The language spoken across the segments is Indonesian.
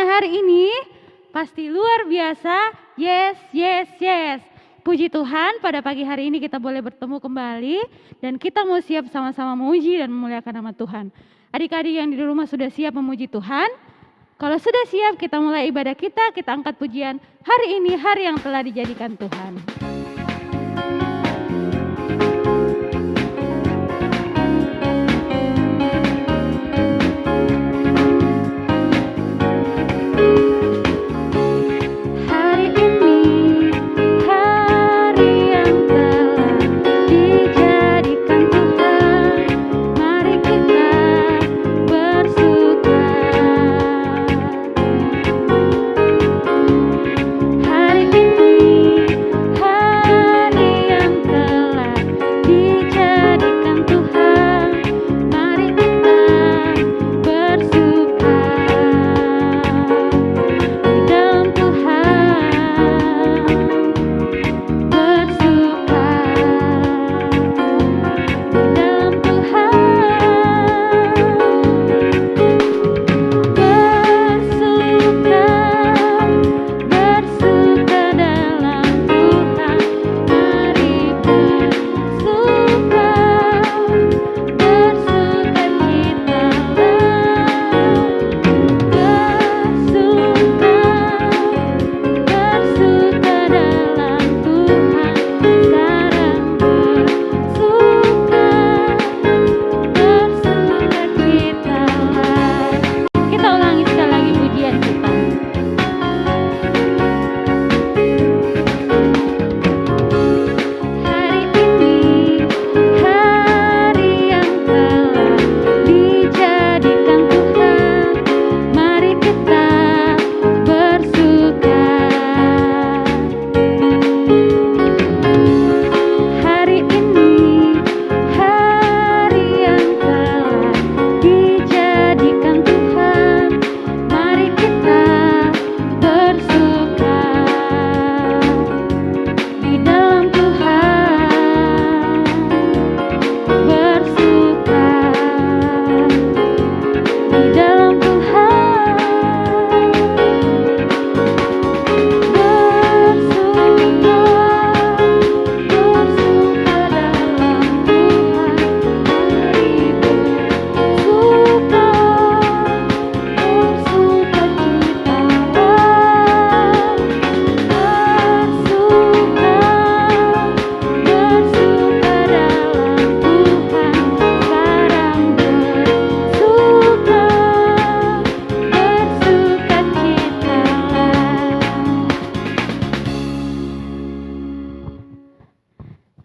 semuanya hari ini pasti luar biasa. Yes, yes, yes. Puji Tuhan, pada pagi hari ini kita boleh bertemu kembali dan kita mau siap sama-sama memuji dan memuliakan nama Tuhan. Adik-adik yang di rumah sudah siap memuji Tuhan? Kalau sudah siap, kita mulai ibadah kita angkat pujian. Hari ini hari yang telah dijadikan Tuhan.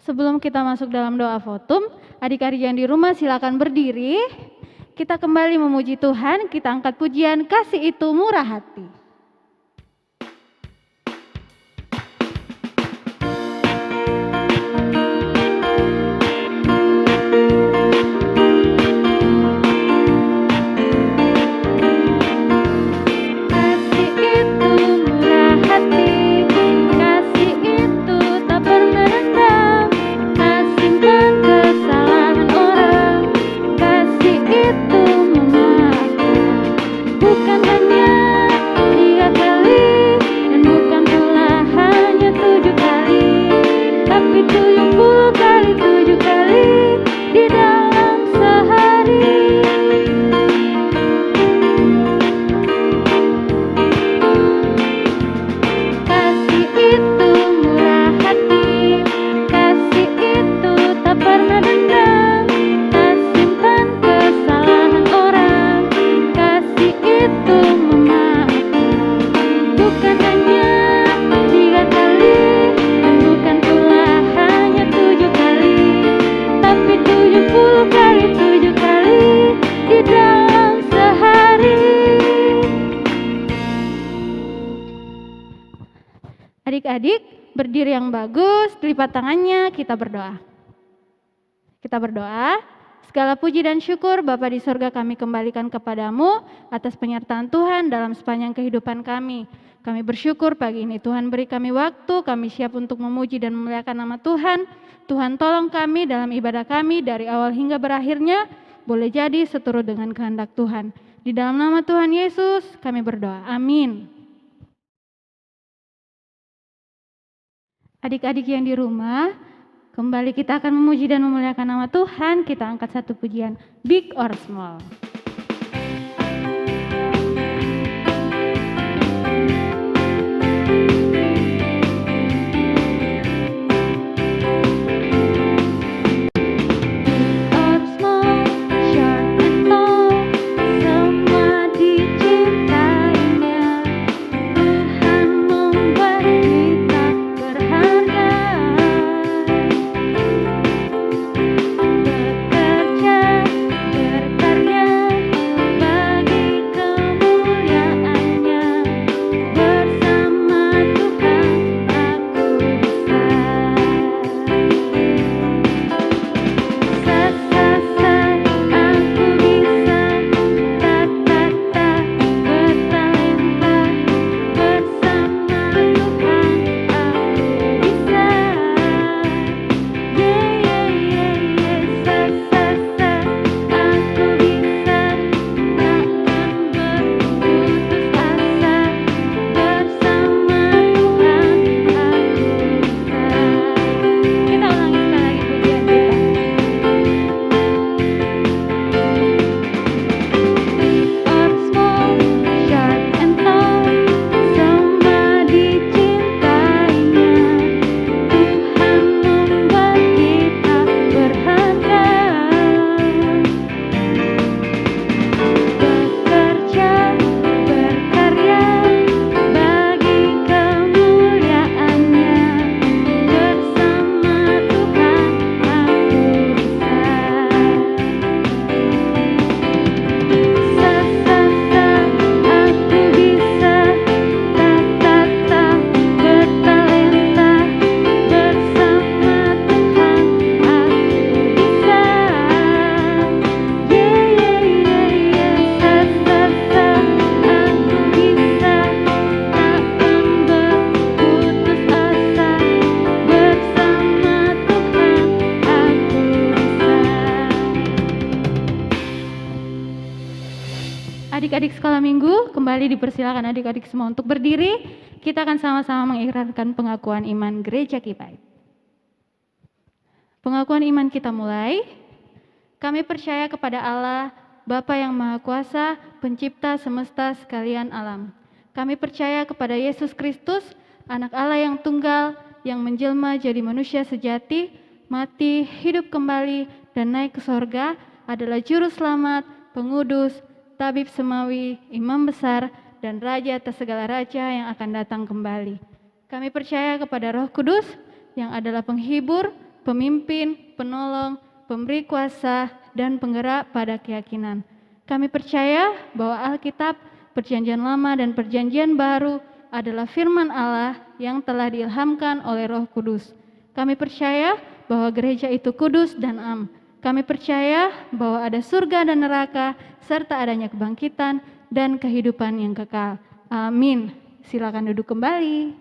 Sebelum kita masuk dalam doa votum, adik-adik yang di rumah silakan berdiri. Kita kembali memuji Tuhan, kita angkat pujian Kasih Itu Murah Hati. Adik-adik berdiri yang bagus, lipat tangannya, kita berdoa. Kita berdoa, segala puji dan syukur Bapa di surga kami kembalikan kepadamu atas penyertaan Tuhan dalam sepanjang kehidupan kami. Kami bersyukur pagi ini Tuhan beri kami waktu, kami siap untuk memuji dan memuliakan nama Tuhan. Tuhan tolong kami dalam ibadah kami dari awal hingga berakhirnya, boleh jadi seturut dengan kehendak Tuhan. Di dalam nama Tuhan Yesus kami berdoa. Amin. Adik-adik yang di rumah, kembali kita akan memuji dan memuliakan nama Tuhan. Kita angkat satu pujian, Big or Small. Adik-adik sekolah minggu, kembali dipersilakan adik-adik semua untuk berdiri. Kita akan sama-sama mengikrarkan pengakuan iman Gereja Kipait. Pengakuan iman kita mulai. Kami percaya kepada Allah, Bapa yang Maha Kuasa, Pencipta semesta sekalian alam. Kami percaya kepada Yesus Kristus, Anak Allah yang tunggal, yang menjelma jadi manusia sejati, mati, hidup kembali, dan naik ke sorga, adalah Juru Selamat, Pengudus, Tabib Semawi, Imam Besar, dan Raja atas segala raja yang akan datang kembali. Kami percaya kepada Roh Kudus yang adalah penghibur, pemimpin, penolong, pemberi kuasa, dan penggerak pada keyakinan. Kami percaya bahwa Alkitab, Perjanjian Lama dan Perjanjian Baru adalah firman Allah yang telah diilhamkan oleh Roh Kudus. Kami percaya bahwa gereja itu kudus dan am. Kami percaya bahwa ada surga dan neraka, serta adanya kebangkitan dan kehidupan yang kekal. Amin. Silakan duduk kembali.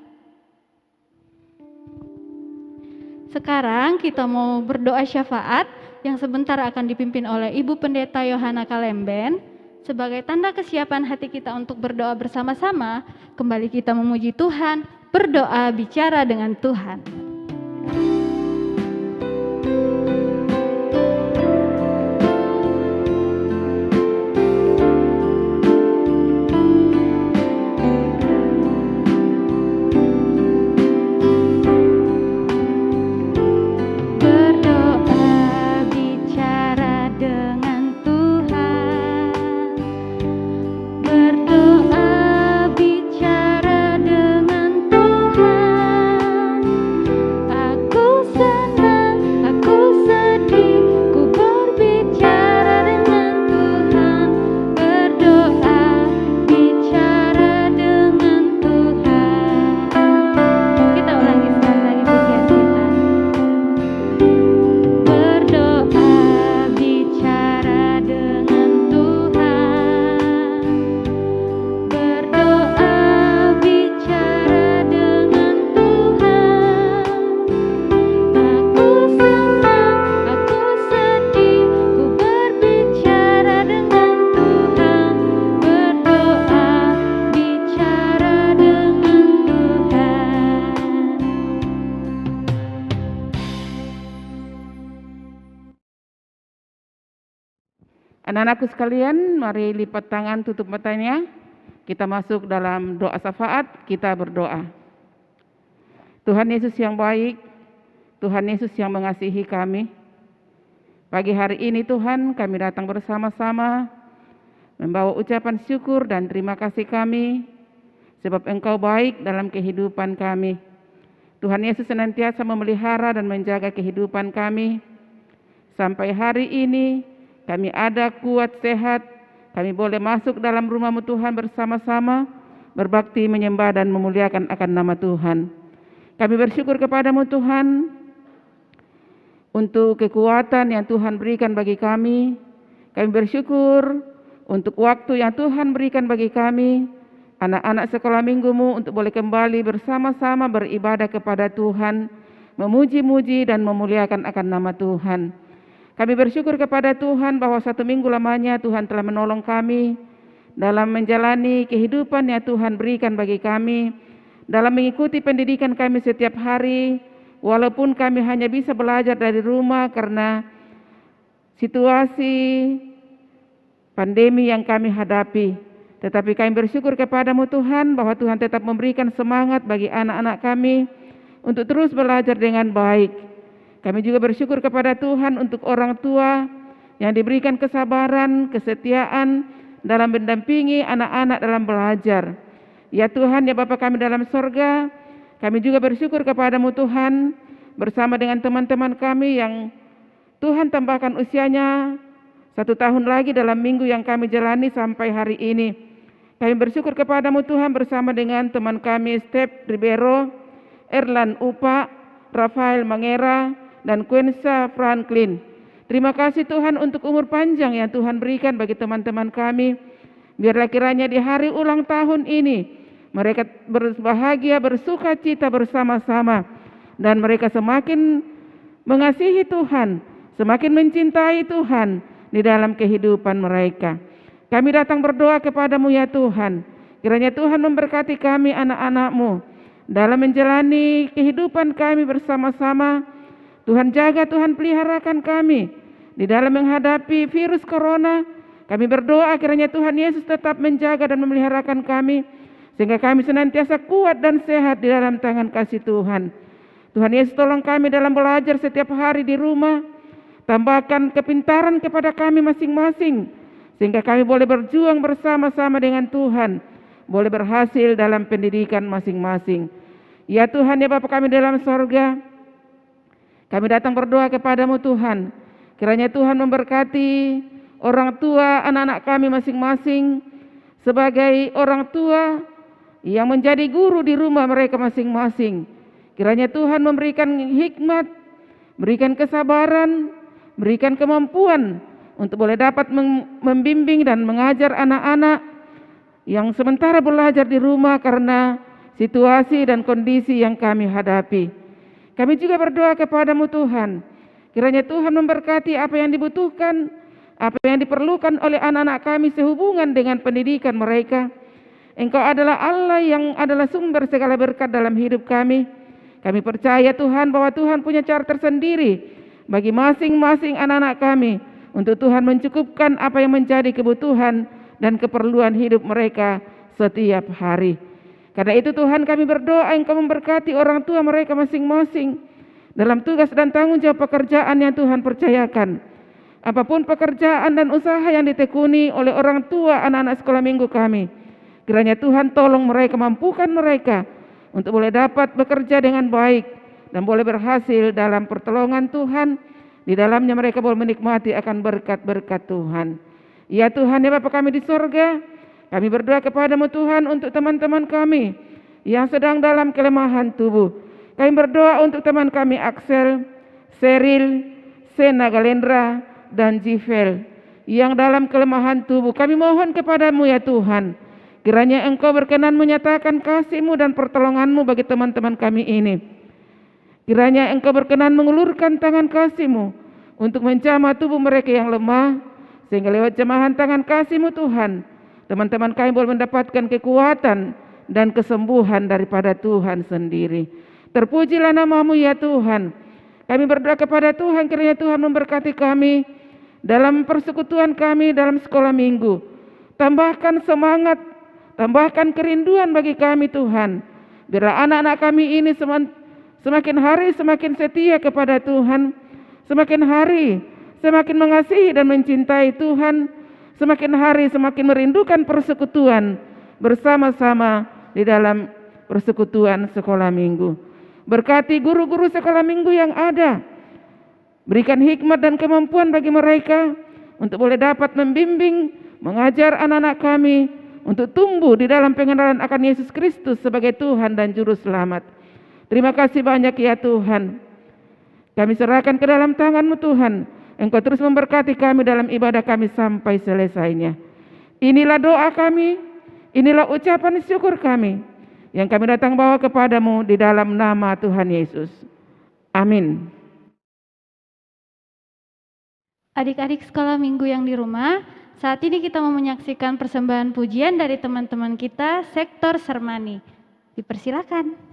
Sekarang kita mau berdoa syafaat yang sebentar akan dipimpin oleh Ibu Pendeta Yohana Kalemben. Sebagai tanda kesiapan hati kita untuk berdoa bersama-sama, kembali kita memuji Tuhan, berdoa bicara dengan Tuhan. Anak-anakku sekalian, mari lipat tangan, tutup matanya. Kita masuk dalam doa syafaat, kita berdoa. Tuhan Yesus yang baik, Tuhan Yesus yang mengasihi kami. Pagi hari ini Tuhan, kami datang bersama-sama membawa ucapan syukur dan terima kasih kami, sebab Engkau baik dalam kehidupan kami. Tuhan Yesus senantiasa memelihara dan menjaga kehidupan kami. Sampai hari ini, kami ada kuat, sehat, kami boleh masuk dalam rumah-Mu Tuhan bersama-sama, berbakti, menyembah dan memuliakan akan nama Tuhan. Kami bersyukur kepada-Mu Tuhan, untuk kekuatan yang Tuhan berikan bagi kami. Kami bersyukur untuk waktu yang Tuhan berikan bagi kami, anak-anak sekolah minggu-Mu, untuk boleh kembali bersama-sama beribadah kepada Tuhan, memuji-muji dan memuliakan akan nama Tuhan. Kami bersyukur kepada Tuhan bahwa 1 minggu lamanya Tuhan telah menolong kami dalam menjalani kehidupan yang Tuhan berikan bagi kami, dalam mengikuti pendidikan kami setiap hari, walaupun kami hanya bisa belajar dari rumah karena situasi pandemi yang kami hadapi. Tetapi kami bersyukur kepada-Mu Tuhan bahwa Tuhan tetap memberikan semangat bagi anak-anak kami untuk terus belajar dengan baik. Kami juga bersyukur kepada Tuhan untuk orang tua yang diberikan kesabaran, kesetiaan dalam mendampingi anak-anak dalam belajar. Ya Tuhan, ya Bapa kami dalam sorga, kami juga bersyukur kepada-Mu Tuhan, bersama dengan teman-teman kami yang Tuhan tambahkan usianya 1 tahun lagi dalam minggu yang kami jalani sampai hari ini. Kami bersyukur kepada-Mu Tuhan bersama dengan teman kami Step Ribeiro, Erlan Upa, Rafael Mangera, dan Quensa Franklin. Terima kasih Tuhan untuk umur panjang yang Tuhan berikan bagi teman-teman kami. Biarlah kiranya di hari ulang tahun ini mereka berbahagia, bersuka cita bersama-sama, dan mereka semakin mengasihi Tuhan, semakin mencintai Tuhan di dalam kehidupan mereka. Kami datang berdoa kepada-Mu ya Tuhan, kiranya Tuhan memberkati kami anak-anak-Mu dalam menjalani kehidupan kami bersama-sama. Tuhan jaga, Tuhan peliharakan kami di dalam menghadapi virus corona. Kami berdoa kiranya Tuhan Yesus tetap menjaga dan memeliharakan kami, sehingga kami senantiasa kuat dan sehat di dalam tangan kasih Tuhan. Tuhan Yesus tolong kami dalam belajar setiap hari di rumah. Tambahkan kepintaran kepada kami masing-masing, sehingga kami boleh berjuang bersama-sama dengan Tuhan, boleh berhasil dalam pendidikan masing-masing. Ya Tuhan, ya Bapa kami dalam sorga, kami datang berdoa kepada-Mu Tuhan, kiranya Tuhan memberkati orang tua anak-anak kami masing-masing, sebagai orang tua yang menjadi guru di rumah mereka masing-masing. Kiranya Tuhan memberikan hikmat, berikan kesabaran, berikan kemampuan untuk boleh dapat membimbing dan mengajar anak-anak yang sementara belajar di rumah karena situasi dan kondisi yang kami hadapi. Kami juga berdoa kepada-Mu Tuhan, kiranya Tuhan memberkati apa yang dibutuhkan, apa yang diperlukan oleh anak-anak kami sehubungan dengan pendidikan mereka. Engkau adalah Allah yang adalah sumber segala berkat dalam hidup kami. Kami percaya Tuhan bahwa Tuhan punya cara tersendiri bagi masing-masing anak-anak kami untuk Tuhan mencukupkan apa yang menjadi kebutuhan dan keperluan hidup mereka setiap hari. Karena itu Tuhan, kami berdoa Engkau memberkati orang tua mereka masing-masing dalam tugas dan tanggung jawab pekerjaan yang Tuhan percayakan. Apapun pekerjaan dan usaha yang ditekuni oleh orang tua anak-anak sekolah minggu kami, kiranya Tuhan tolong mereka, mampukan mereka untuk boleh dapat bekerja dengan baik dan boleh berhasil dalam pertolongan Tuhan. Di dalamnya mereka boleh menikmati akan berkat-berkat Tuhan. Ya Tuhan, ya Bapa kami di sorga, kami berdoa kepada-Mu Tuhan untuk teman-teman kami yang sedang dalam kelemahan tubuh. Kami berdoa untuk teman kami Axel, Seril, Sena Galendra, dan Jivel yang dalam kelemahan tubuh. Kami mohon kepada-Mu ya Tuhan, kiranya Engkau berkenan menyatakan kasih-Mu dan pertolongan-Mu bagi teman-teman kami ini. Kiranya Engkau berkenan mengulurkan tangan kasih-Mu untuk menjamah tubuh mereka yang lemah, sehingga lewat jamahan tangan kasih-Mu Tuhan, teman-teman kami boleh mendapatkan kekuatan dan kesembuhan daripada Tuhan sendiri. Terpujilah nama-Mu ya Tuhan. Kami berdoa kepada Tuhan, kiranya Tuhan memberkati kami dalam persekutuan kami dalam sekolah minggu. Tambahkan semangat, tambahkan kerinduan bagi kami Tuhan. Biarlah anak-anak kami ini semakin hari semakin setia kepada Tuhan, semakin hari semakin mengasihi dan mencintai Tuhan, semakin hari semakin merindukan persekutuan bersama-sama di dalam persekutuan sekolah minggu. Berkati guru-guru sekolah minggu yang ada. Berikan hikmat dan kemampuan bagi mereka untuk boleh dapat membimbing, mengajar anak-anak kami untuk tumbuh di dalam pengenalan akan Yesus Kristus sebagai Tuhan dan Juru Selamat. Terima kasih banyak ya Tuhan. Kami serahkan ke dalam tangan-Mu Tuhan. Engkau terus memberkati kami dalam ibadah kami sampai selesainya. Inilah doa kami, inilah ucapan syukur kami yang kami datang bawa kepadamu di dalam nama Tuhan Yesus. Amin. Adik-adik sekolah minggu yang di rumah, saat ini kita mau menyaksikan persembahan pujian dari teman-teman kita sektor Sermani. Dipersilakan.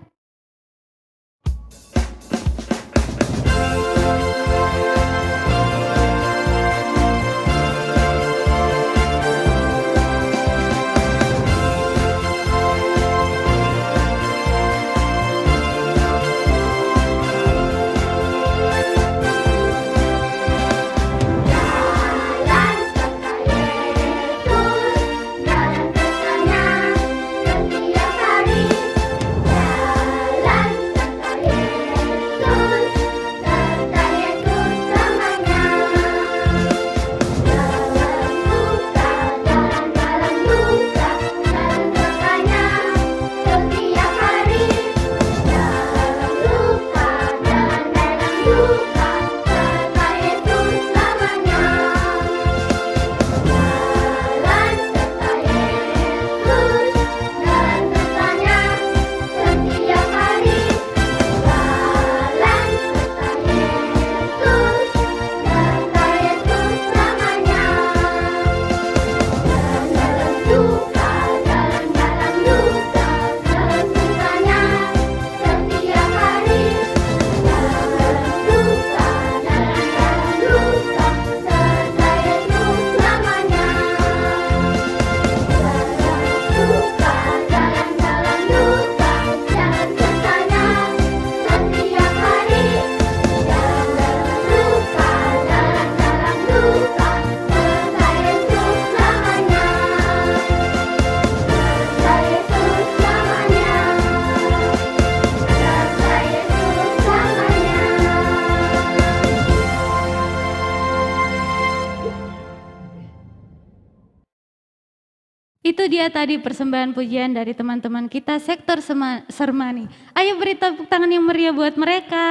Itu dia tadi persembahan pujian dari teman-teman kita sektor Sermani. Ayo beri tepuk tangan yang meriah buat mereka.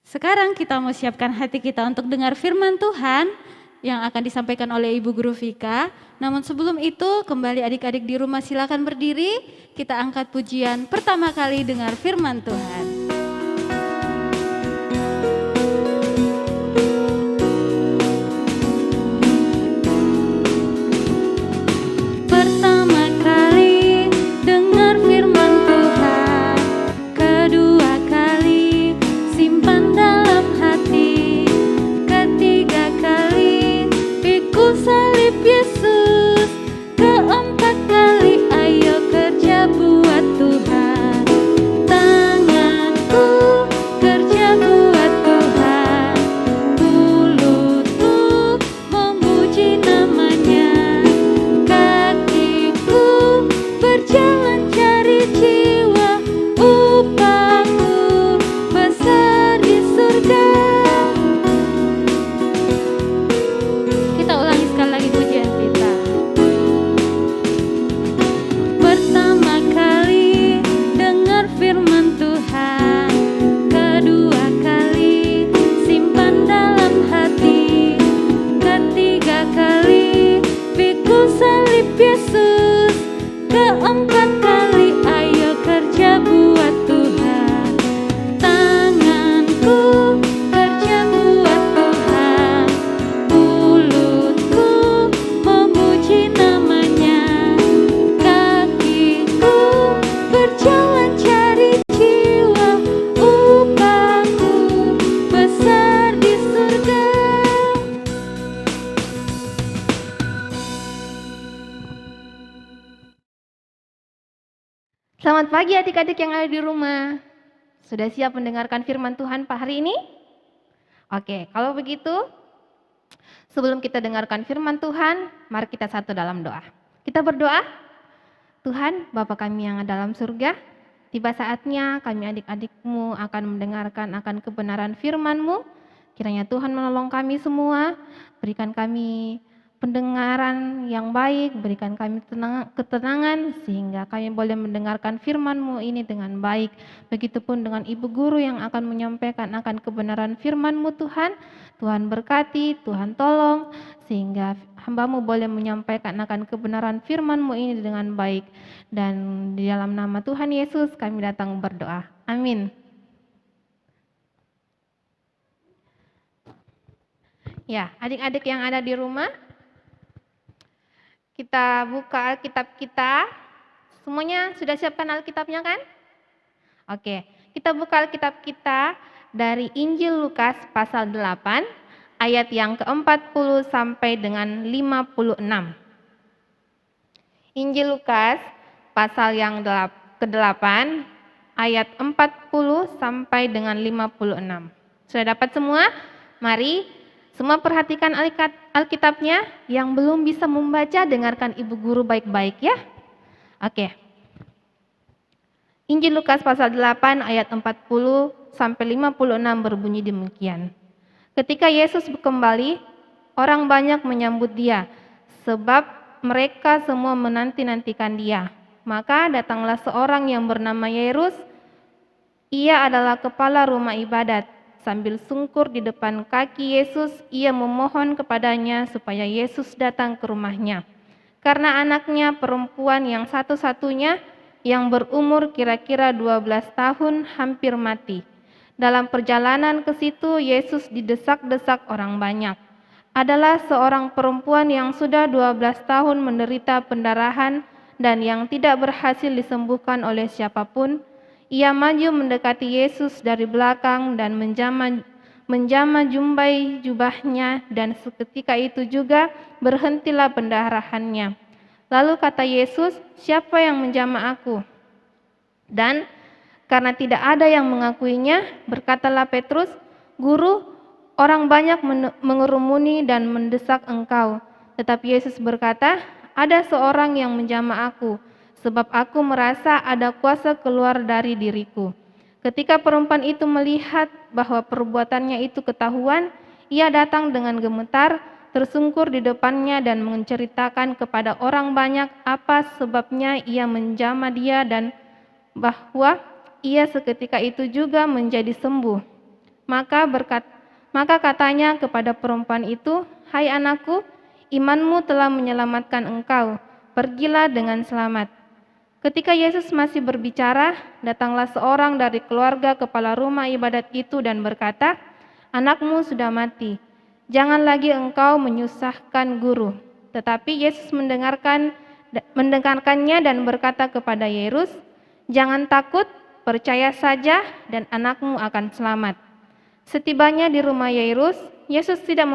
Sekarang kita mau siapkan hati kita untuk dengar firman Tuhan yang akan disampaikan oleh Ibu Guru Vika. Namun sebelum itu, kembali adik-adik di rumah silakan berdiri. Kita angkat pujian pertama kali dengar firman Tuhan. Keempat kali ayo kerja buat Tuhan. Tangan Selamat pagi adik-adik yang ada di rumah. Sudah siap mendengarkan firman Tuhan hari ini? Oke, kalau begitu sebelum kita dengarkan firman Tuhan, mari kita satu dalam doa. Kita berdoa. Tuhan, Bapa kami yang ada dalam surga, tiba saatnya kami adik-adikmu akan mendengarkan akan kebenaran firman-Mu. Kiranya Tuhan menolong kami semua, berikan kami pendengaran yang baik, berikan kami ketenangan sehingga kami boleh mendengarkan firman-Mu ini dengan baik. Begitupun dengan Ibu Guru yang akan menyampaikan akan kebenaran firman-Mu Tuhan. Tuhan berkati, Tuhan tolong sehingga hamba-Mu boleh menyampaikan akan kebenaran firman-Mu ini dengan baik. Dan di dalam nama Tuhan Yesus kami datang berdoa. Amin. Ya, adik-adik yang ada di rumah, kita buka Alkitab kita. Semuanya sudah siapkan Alkitabnya kan? Oke, kita buka Alkitab kita dari Injil Lukas pasal 8 ayat yang ke-40 sampai dengan 56. Injil Lukas pasal yang ke-8 ayat 40 sampai dengan 56. Sudah dapat semua? Mari semua perhatikan Alkitabnya. Yang belum bisa membaca, dengarkan Ibu Guru baik-baik ya. Oke. Injil Lukas pasal 8 ayat 40 sampai 56 berbunyi demikian. Ketika Yesus kembali, orang banyak menyambut Dia, sebab mereka semua menanti-nantikan Dia. Maka datanglah seorang yang bernama Yairus. Ia adalah kepala rumah ibadat. Sambil sungkur di depan kaki Yesus, ia memohon kepadanya supaya Yesus datang ke rumahnya. Karena anaknya perempuan yang satu-satunya yang berumur kira-kira 12 tahun hampir mati. Dalam perjalanan ke situ, Yesus didesak-desak orang banyak. Adalah seorang perempuan yang sudah 12 tahun menderita pendarahan dan yang tidak berhasil disembuhkan oleh siapapun. Ia maju mendekati Yesus dari belakang dan menjama jumbai jubahnya, dan seketika itu juga berhentilah pendarahannya. Lalu kata Yesus, "Siapa yang menjama aku?" Dan karena tidak ada yang mengakuinya, berkatalah Petrus, "Guru, orang banyak mengerumuni dan mendesak engkau." Tetapi Yesus berkata, "Ada seorang yang menjama aku, sebab aku merasa ada kuasa keluar dari diriku." Ketika perempuan itu melihat bahwa perbuatannya itu ketahuan, ia datang dengan gemetar, tersungkur di depannya dan menceritakan kepada orang banyak apa sebabnya ia menjama dia dan bahwa ia seketika itu juga menjadi sembuh. Maka katanya kepada perempuan itu, "Hai anakku, imanmu telah menyelamatkan engkau. Pergilah dengan selamat." Ketika Yesus masih berbicara, datanglah seorang dari keluarga kepala rumah ibadat itu dan berkata, "Anakmu sudah mati. Jangan lagi engkau menyusahkan guru." Tetapi Yesus mendengarkannya dan berkata kepada Yairus, "Jangan takut, percaya saja dan anakmu akan selamat." Setibanya di rumah Yairus, Yesus tidak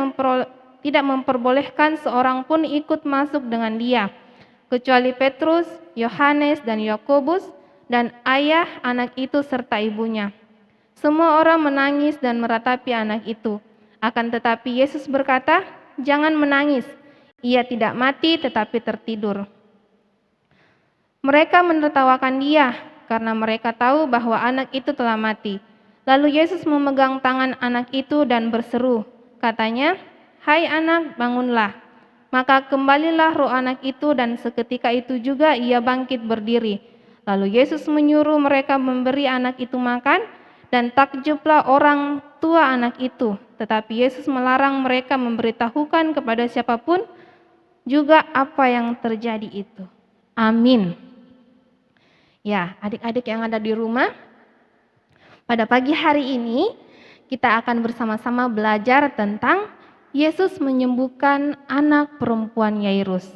memperbolehkan seorang pun ikut masuk dengan dia, kecuali Petrus, Yohanes, dan Yakobus, dan ayah anak itu serta ibunya. Semua orang menangis dan meratapi anak itu. Akan tetapi Yesus berkata, "Jangan menangis, ia tidak mati tetapi tertidur." Mereka menertawakan dia karena mereka tahu bahwa anak itu telah mati. Lalu Yesus memegang tangan anak itu dan berseru, katanya, "Hai anak, bangunlah." Maka kembalilah roh anak itu dan seketika itu juga ia bangkit berdiri. Lalu Yesus menyuruh mereka memberi anak itu makan, dan takjublah orang tua anak itu. Tetapi Yesus melarang mereka memberitahukan kepada siapapun juga apa yang terjadi itu. Amin. Ya, adik-adik yang ada di rumah, pada pagi hari ini kita akan bersama-sama belajar tentang Yesus menyembuhkan anak perempuan Yairus.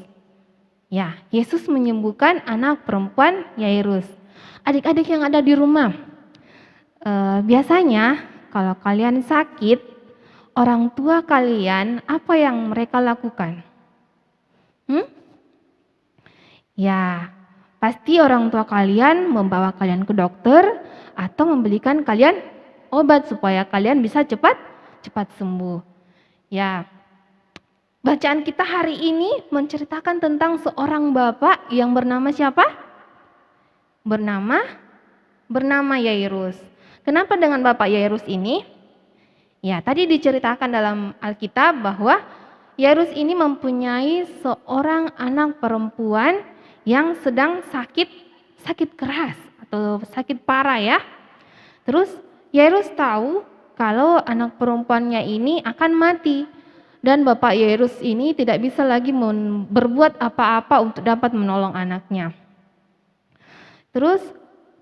Ya, Yesus menyembuhkan anak perempuan Yairus. Adik-adik yang ada di rumah, biasanya kalau kalian sakit, orang tua kalian apa yang mereka lakukan? Ya, Pasti orang tua kalian membawa kalian ke dokter atau membelikan kalian obat supaya kalian bisa cepat sembuh. Ya, bacaan kita hari ini menceritakan tentang seorang bapak yang bernama siapa? Bernama Yairus. Kenapa dengan Bapak Yairus ini? Ya, tadi diceritakan dalam Alkitab bahwa Yairus ini mempunyai seorang anak perempuan yang sedang sakit keras atau sakit parah ya. Terus Yairus tahu kalau anak perempuannya ini akan mati dan Bapak Yairus ini tidak bisa lagi berbuat apa-apa untuk dapat menolong anaknya. Terus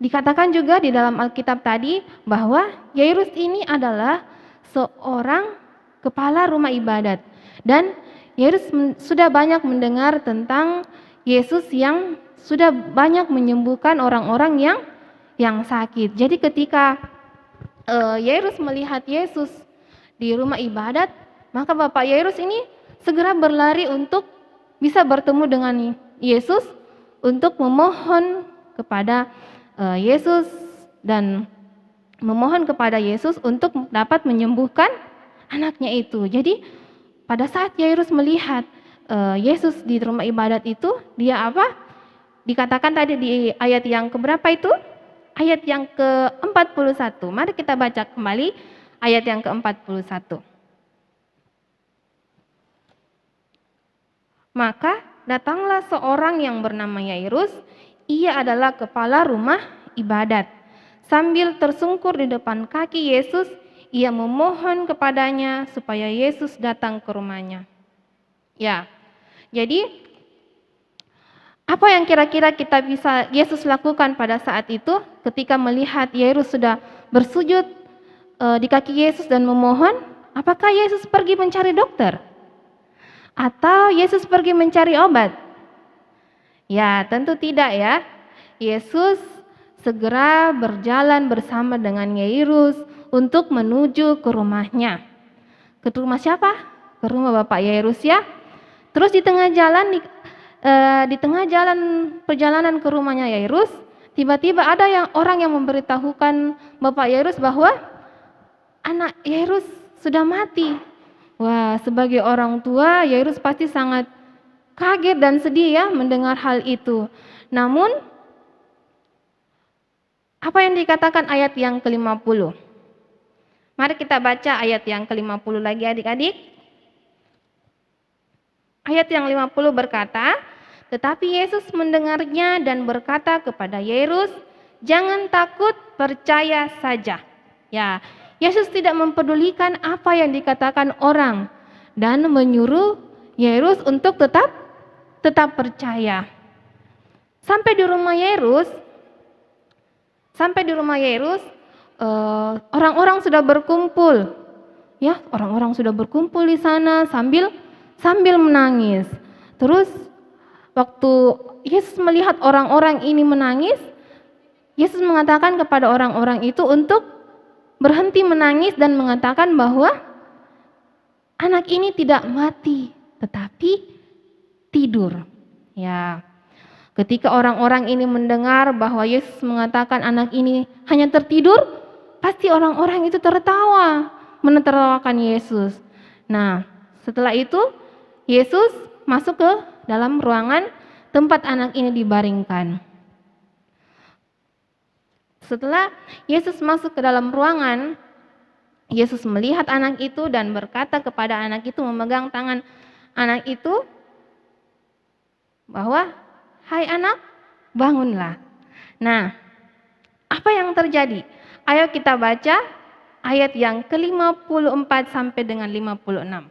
dikatakan juga di dalam Alkitab tadi bahwa Yairus ini adalah seorang kepala rumah ibadat dan Yairus sudah banyak mendengar tentang Yesus yang sudah banyak menyembuhkan orang-orang yang sakit. Jadi ketika Yairus melihat Yesus di rumah ibadat, maka Bapak Yairus ini segera berlari untuk bisa bertemu dengan Yesus untuk memohon kepada Yesus dan memohon kepada Yesus untuk dapat menyembuhkan anaknya itu. Jadi pada saat Yairus melihat Yesus di rumah ibadat itu, dia apa? Dikatakan tadi di ayat yang keberapa itu? Ayat yang ke-41. Mari kita baca kembali ayat yang ke-41. Maka datanglah seorang yang bernama Yairus, ia adalah kepala rumah ibadat. Sambil tersungkur di depan kaki Yesus, ia memohon kepadanya supaya Yesus datang ke rumahnya. Ya, jadi apa yang kira-kira kita bisa Yesus lakukan pada saat itu ketika melihat Yairus sudah bersujud di kaki Yesus dan memohon? Apakah Yesus pergi mencari dokter? Atau Yesus pergi mencari obat? Ya, tentu tidak ya. Yesus segera berjalan bersama dengan Yairus untuk menuju ke rumahnya. Ke rumah siapa? Ke rumah Bapak Yairus ya. Terus di tengah jalan perjalanan ke rumahnya Yairus, tiba-tiba ada orang yang memberitahukan Bapak Yairus bahwa anak Yairus sudah mati. Wah, sebagai orang tua Yairus pasti sangat kaget dan sedih ya mendengar hal itu. Namun apa yang dikatakan ayat yang ke-50? Mari kita baca ayat yang ke-50 lagi adik-adik. Ayat yang 50 berkata, tetapi Yesus mendengarnya dan berkata kepada Yairus, jangan takut, percaya saja. Ya, Yesus tidak mempedulikan apa yang dikatakan orang dan menyuruh Yairus untuk tetap percaya. Sampai di rumah Yairus, orang-orang sudah berkumpul. Ya, orang-orang sudah berkumpul di sana sambil menangis. Terus waktu Yesus melihat orang-orang ini menangis, Yesus mengatakan kepada orang-orang itu untuk berhenti menangis dan mengatakan bahwa anak ini tidak mati, tetapi tidur. Ya. Ketika orang-orang ini mendengar bahwa Yesus mengatakan anak ini hanya tertidur, pasti orang-orang itu tertawa, menertawakan Yesus. Nah, setelah itu Yesus masuk ke dalam ruangan tempat anak ini dibaringkan. Setelah Yesus masuk ke dalam ruangan, Yesus melihat anak itu dan berkata kepada anak itu, memegang tangan anak itu bahwa, hai anak, bangunlah. Nah, apa yang terjadi? Ayo kita baca ayat yang ke-54 sampai dengan 56.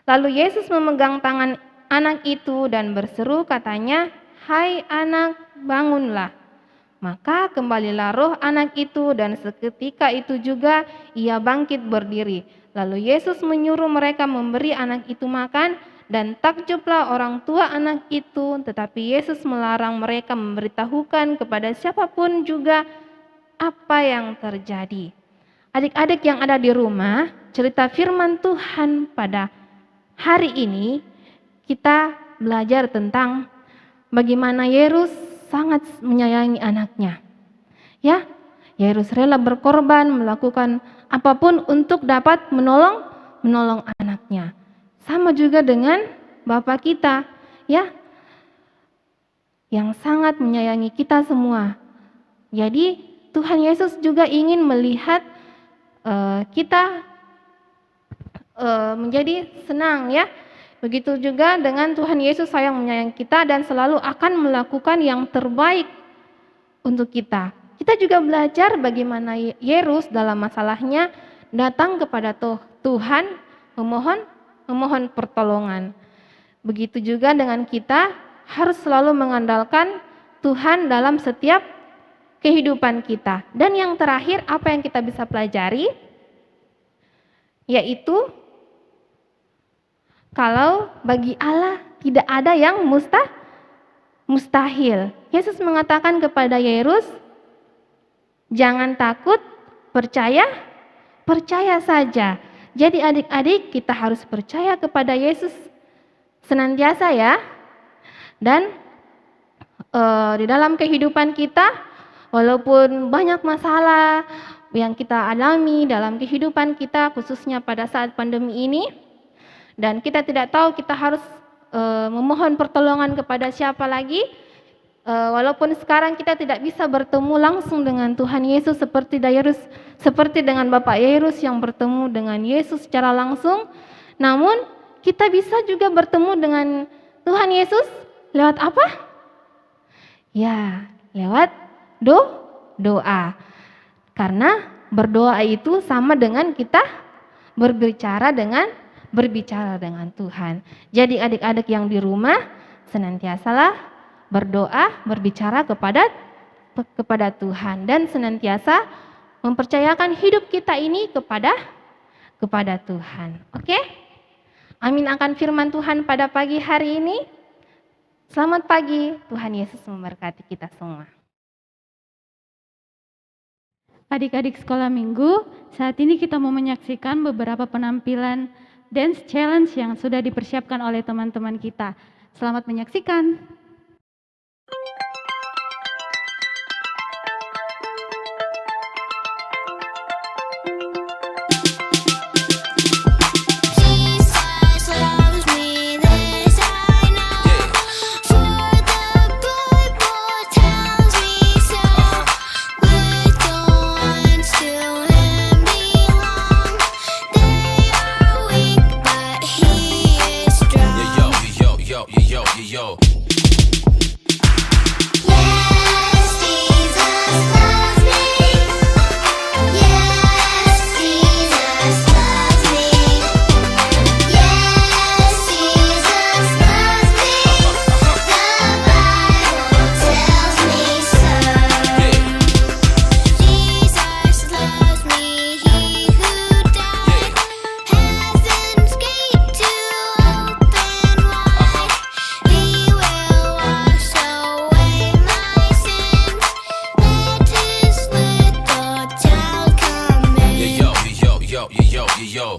Lalu Yesus memegang tangan anak itu dan berseru katanya, hai anak, bangunlah. Maka kembalilah roh anak itu dan seketika itu juga ia bangkit berdiri. Lalu Yesus menyuruh mereka memberi anak itu makan dan takjublah orang tua anak itu, tetapi Yesus melarang mereka memberitahukan kepada siapapun juga apa yang terjadi. Adik-adik yang ada di rumah, cerita firman Tuhan pada hari ini kita belajar tentang bagaimana Yerus sangat menyayangi anaknya. Ya, Yerus rela berkorban, melakukan apapun untuk dapat menolong anaknya. Sama juga dengan Bapa kita, ya, yang sangat menyayangi kita semua. Jadi Tuhan Yesus juga ingin melihat kita menjadi senang, ya. Begitu juga dengan Tuhan Yesus sayang menyayangi kita dan selalu akan melakukan yang terbaik untuk kita. Kita juga belajar bagaimana Yerus dalam masalahnya datang kepada Tuhan memohon pertolongan. Begitu juga dengan kita harus selalu mengandalkan Tuhan dalam setiap kehidupan kita. Dan yang terakhir, apa yang kita bisa pelajari? Yaitu kalau bagi Allah tidak ada yang mustahil. Yesus mengatakan kepada Yerus, jangan takut, percaya saja. Jadi adik-adik, kita harus percaya kepada Yesus senantiasa, ya. Dan di dalam kehidupan kita, walaupun banyak masalah yang kita alami dalam kehidupan kita, khususnya pada saat pandemi ini, dan kita tidak tahu kita harus memohon pertolongan kepada siapa lagi, walaupun sekarang kita tidak bisa bertemu langsung dengan Tuhan Yesus seperti dengan Bapak Yerus yang bertemu dengan Yesus secara langsung, namun kita bisa juga bertemu dengan Tuhan Yesus lewat apa? Ya, lewat doa. Karena berdoa itu sama dengan kita berbicara dengan Tuhan. Jadi adik-adik yang di rumah senantiasalah berdoa, berbicara kepada Tuhan dan senantiasa mempercayakan hidup kita ini kepada Tuhan. Oke? Amin akan firman Tuhan pada pagi hari ini. Selamat pagi, Tuhan Yesus memberkati kita semua. Adik-adik sekolah minggu, saat ini kita mau menyaksikan beberapa penampilan dance challenge yang sudah dipersiapkan oleh teman-teman kita. Selamat menyaksikan. Yo. Yo.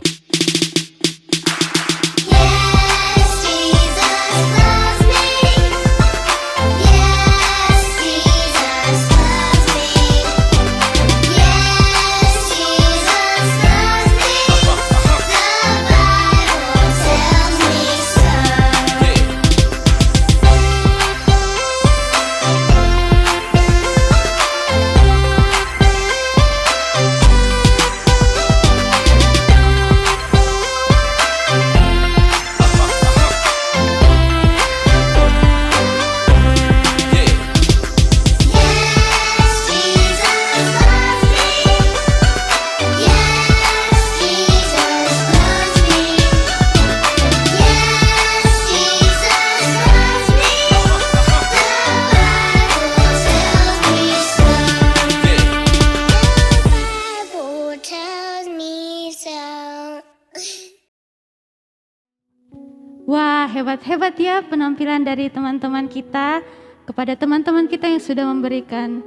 Wah, hebat-hebat ya penampilan dari teman-teman kita. Kepada teman-teman kita yang sudah memberikan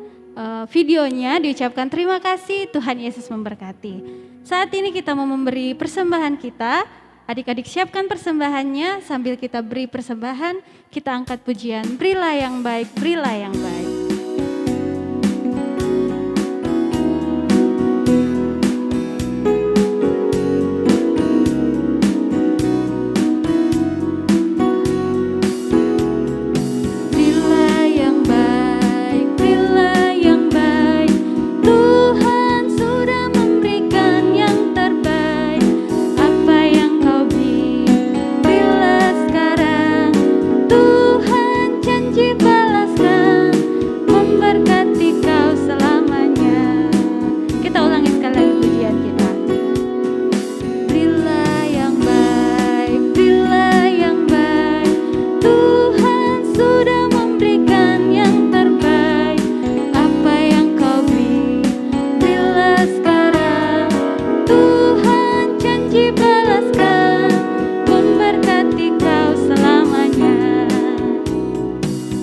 videonya, diucapkan terima kasih, Tuhan Yesus memberkati. Saat ini kita mau memberi persembahan kita Adik-adik siapkan persembahannya, sambil kita beri persembahan, kita angkat pujian, berilah yang baik, berilah yang baik.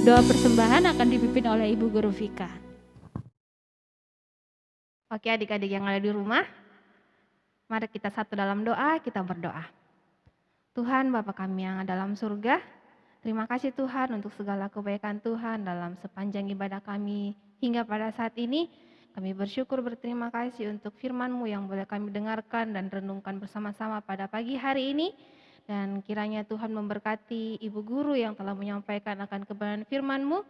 Doa persembahan akan dipimpin oleh Ibu Guru Vika. Oke, adik-adik yang ada di rumah, mari kita satu dalam doa, kita berdoa. Tuhan Bapa kami yang ada dalam surga, terima kasih Tuhan untuk segala kebaikan Tuhan dalam sepanjang ibadah kami hingga pada saat ini. Kami bersyukur berterima kasih untuk firman-Mu yang boleh kami dengarkan dan renungkan bersama-sama pada pagi hari ini. Dan kiranya Tuhan memberkati Ibu Guru yang telah menyampaikan akan kebenaran firman-Mu,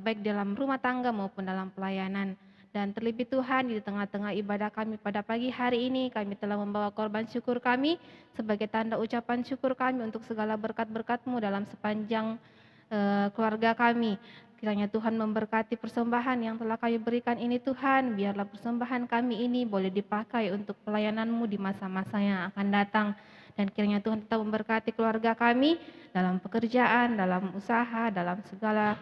baik dalam rumah tangga maupun dalam pelayanan. Dan terlebih Tuhan, di tengah-tengah ibadah kami pada pagi hari ini, kami telah membawa korban syukur kami sebagai tanda ucapan syukur kami untuk segala berkat-berkat-Mu dalam sepanjang keluarga kami. Kiranya Tuhan memberkati persembahan yang telah kami berikan ini Tuhan, biarlah persembahan kami ini boleh dipakai untuk pelayanan-Mu di masa-masa yang akan datang. Dan kiranya Tuhan tetap memberkati keluarga kami dalam pekerjaan, dalam usaha, dalam segala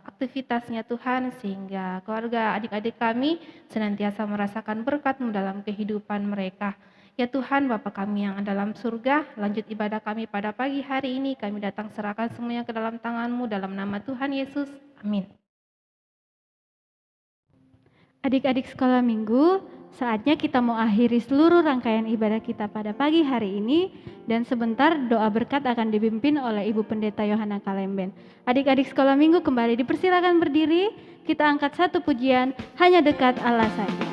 aktivitasnya Tuhan, sehingga keluarga adik-adik kami senantiasa merasakan berkat-Mu dalam kehidupan mereka. Ya Tuhan, Bapa kami yang ada dalam surga, lanjut ibadah kami pada pagi hari ini, kami datang serahkan semuanya ke dalam tangan-Mu dalam nama Tuhan Yesus. Amin. Adik-adik sekolah minggu, saatnya kita mau akhiri seluruh rangkaian ibadah kita pada pagi hari ini, dan sebentar doa berkat akan dipimpin oleh Ibu Pendeta Yohana Kalemben. Adik-adik sekolah minggu kembali dipersilakan berdiri, kita angkat satu pujian, hanya dekat Allah saja.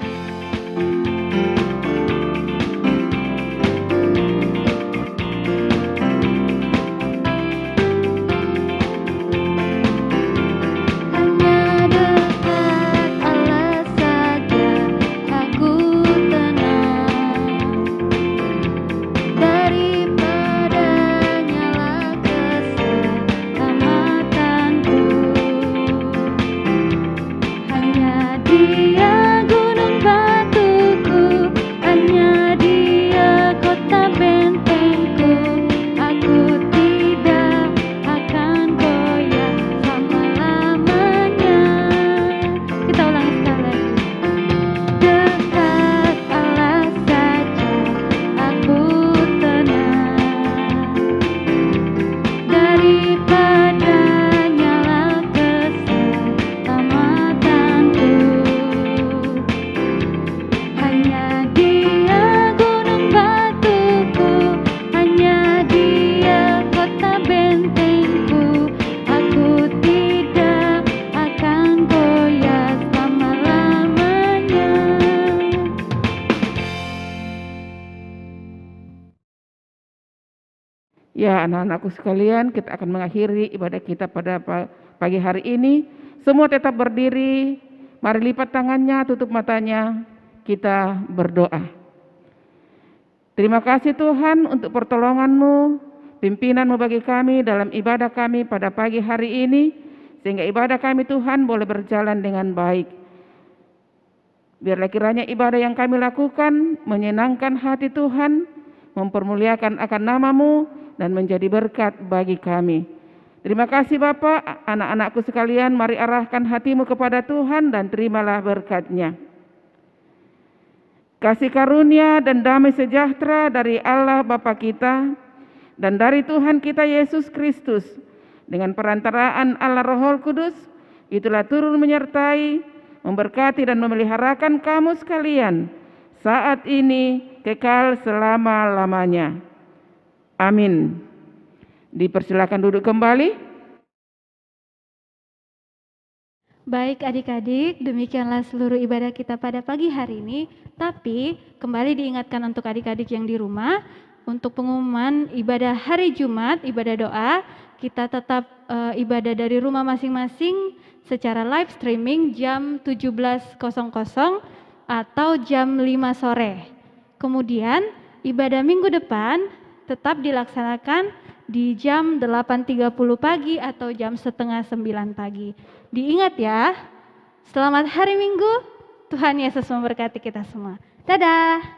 Ya, anak-anakku sekalian, kita akan mengakhiri ibadah kita pada pagi hari ini. Semua tetap berdiri, mari lipat tangannya, tutup matanya, kita berdoa. Terima kasih Tuhan untuk pertolongan-Mu, pimpinan-Mu bagi kami dalam ibadah kami pada pagi hari ini, sehingga ibadah kami Tuhan boleh berjalan dengan baik. Biarlah kiranya ibadah yang kami lakukan menyenangkan hati Tuhan, mempermuliakan akan nama-Mu, dan menjadi berkat bagi kami. Terima kasih Bapak, anak-anakku sekalian, mari arahkan hatimu kepada Tuhan dan terimalah berkat-Nya. Kasih karunia dan damai sejahtera dari Allah Bapa kita dan dari Tuhan kita Yesus Kristus dengan perantaraan Allah Roh Kudus, itulah turun menyertai, memberkati dan memeliharakan kamu sekalian saat ini kekal selama-lamanya. Amin. Dipersilakan duduk kembali. Baik adik-adik, demikianlah seluruh ibadah kita pada pagi hari ini. Tapi kembali diingatkan untuk adik-adik yang di rumah, untuk pengumuman ibadah hari Jumat, ibadah doa, kita tetap ibadah dari rumah masing-masing secara live streaming jam 17.00 atau jam 5 sore. Kemudian ibadah minggu depan tetap dilaksanakan di jam 8.30 pagi atau jam setengah 9 pagi. Diingat ya, selamat hari Minggu, Tuhan Yesus memberkati kita semua. Dadah!